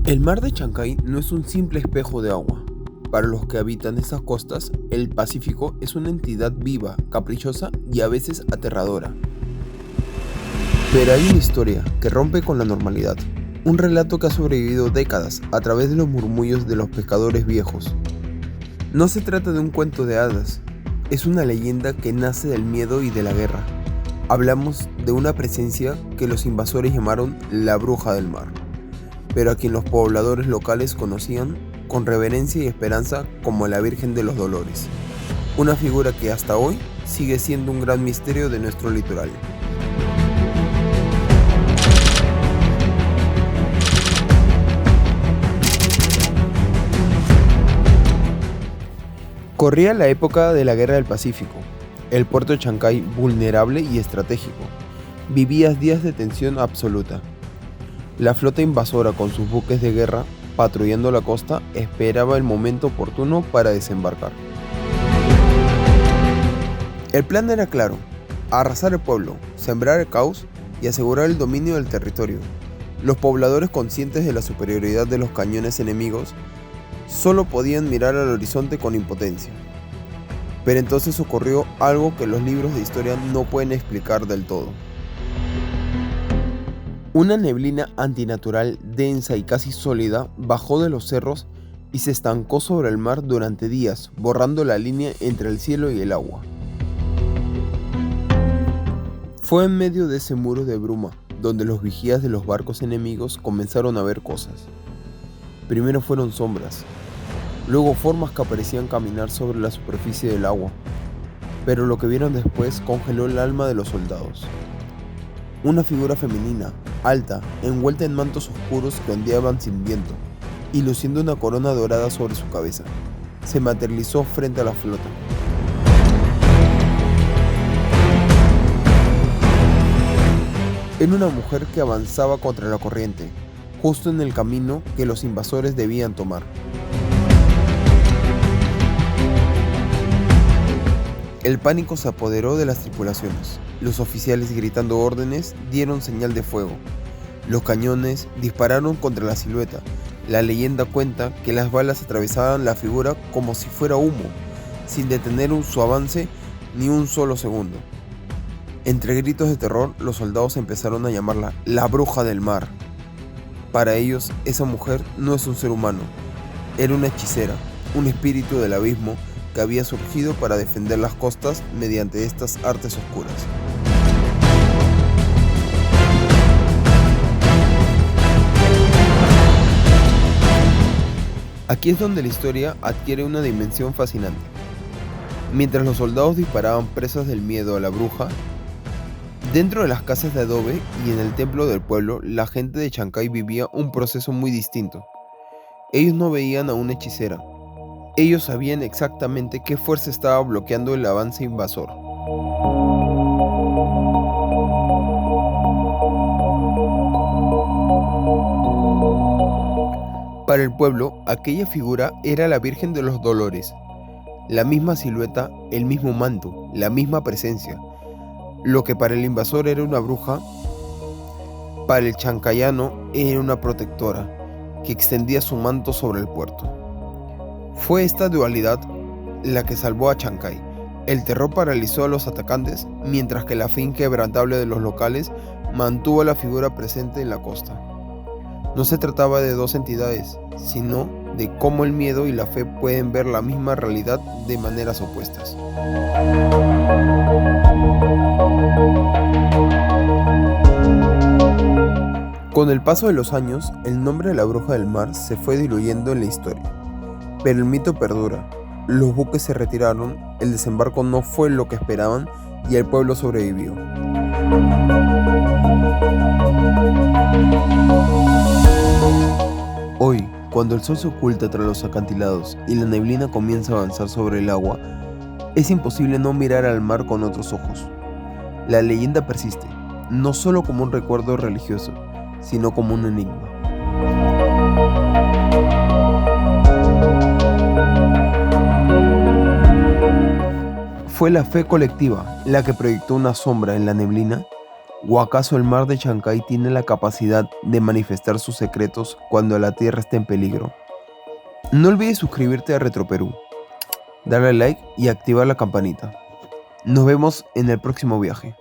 El mar de Chancay no es un simple espejo de agua. Para los que habitan esas costas, el Pacífico es una entidad viva, caprichosa y a veces aterradora. Pero hay una historia que rompe con la normalidad. Un relato que ha sobrevivido décadas a través de los murmullos de los pescadores viejos. No se trata de un cuento de hadas, es una leyenda que nace del miedo y de la guerra. Hablamos de una presencia que los invasores llamaron la bruja del mar, pero a quien los pobladores locales conocían con reverencia y esperanza como la Virgen de los Dolores, una figura que hasta hoy sigue siendo un gran misterio de nuestro litoral. Corría la época de la Guerra del Pacífico, el puerto de Chancay vulnerable y estratégico, vivía días de tensión absoluta. La flota invasora con sus buques de guerra patrullando la costa esperaba el momento oportuno para desembarcar. El plan era claro: arrasar el pueblo, sembrar el caos y asegurar el dominio del territorio. Los pobladores, conscientes de la superioridad de los cañones enemigos, solo podían mirar al horizonte con impotencia. Pero entonces ocurrió algo que los libros de historia no pueden explicar del todo. Una neblina antinatural, densa y casi sólida, bajó de los cerros y se estancó sobre el mar durante días, borrando la línea entre el cielo y el agua. Fue en medio de ese muro de bruma donde los vigías de los barcos enemigos comenzaron a ver cosas. Primero fueron sombras, luego formas que parecían caminar sobre la superficie del agua, pero lo que vieron después congeló el alma de los soldados. Una figura femenina, alta, envuelta en mantos oscuros que ondeaban sin viento, y luciendo una corona dorada sobre su cabeza, se materializó frente a la flota. Era una mujer que avanzaba contra la corriente, justo en el camino que los invasores debían tomar. El pánico se apoderó de las tripulaciones. Los oficiales, gritando órdenes, dieron señal de fuego. Los cañones dispararon contra la silueta. La leyenda cuenta que las balas atravesaban la figura como si fuera humo, sin detener su avance ni un solo segundo. Entre gritos de terror, los soldados empezaron a llamarla la bruja del mar. Para ellos, esa mujer no es un ser humano, era una hechicera, un espíritu del abismo que había surgido para defender las costas mediante estas artes oscuras. Aquí es donde la historia adquiere una dimensión fascinante. Mientras los soldados disparaban presas del miedo a la bruja, dentro de las casas de adobe y en el templo del pueblo, la gente de Chancay vivía un proceso muy distinto. Ellos no veían a una hechicera. Ellos sabían exactamente qué fuerza estaba bloqueando el avance invasor. Para el pueblo, aquella figura era la Virgen de los Dolores. La misma silueta, el mismo manto, la misma presencia. Lo que para el invasor era una bruja, para el chancayano era una protectora que extendía su manto sobre el puerto. Fue esta dualidad la que salvó a Chancay. El terror paralizó a los atacantes, mientras que la fe inquebrantable de los locales mantuvo a la figura presente en la costa. No se trataba de dos entidades, sino de cómo el miedo y la fe pueden ver la misma realidad de maneras opuestas. Con el paso de los años, el nombre de la bruja del mar se fue diluyendo en la historia. Pero el mito perdura. Los buques se retiraron, el desembarco no fue lo que esperaban y el pueblo sobrevivió. Hoy, cuando el sol se oculta tras los acantilados y la neblina comienza a avanzar sobre el agua, es imposible no mirar al mar con otros ojos. La leyenda persiste, no solo como un recuerdo religioso, sino como un enigma. Fue la fe colectiva la que proyectó una sombra en la neblina ¿O acaso el mar de Chancay tiene la capacidad de manifestar sus secretos cuando la Tierra está en peligro? No olvides suscribirte a RetroPerú, darle like y activar la campanita. Nos vemos en el próximo viaje.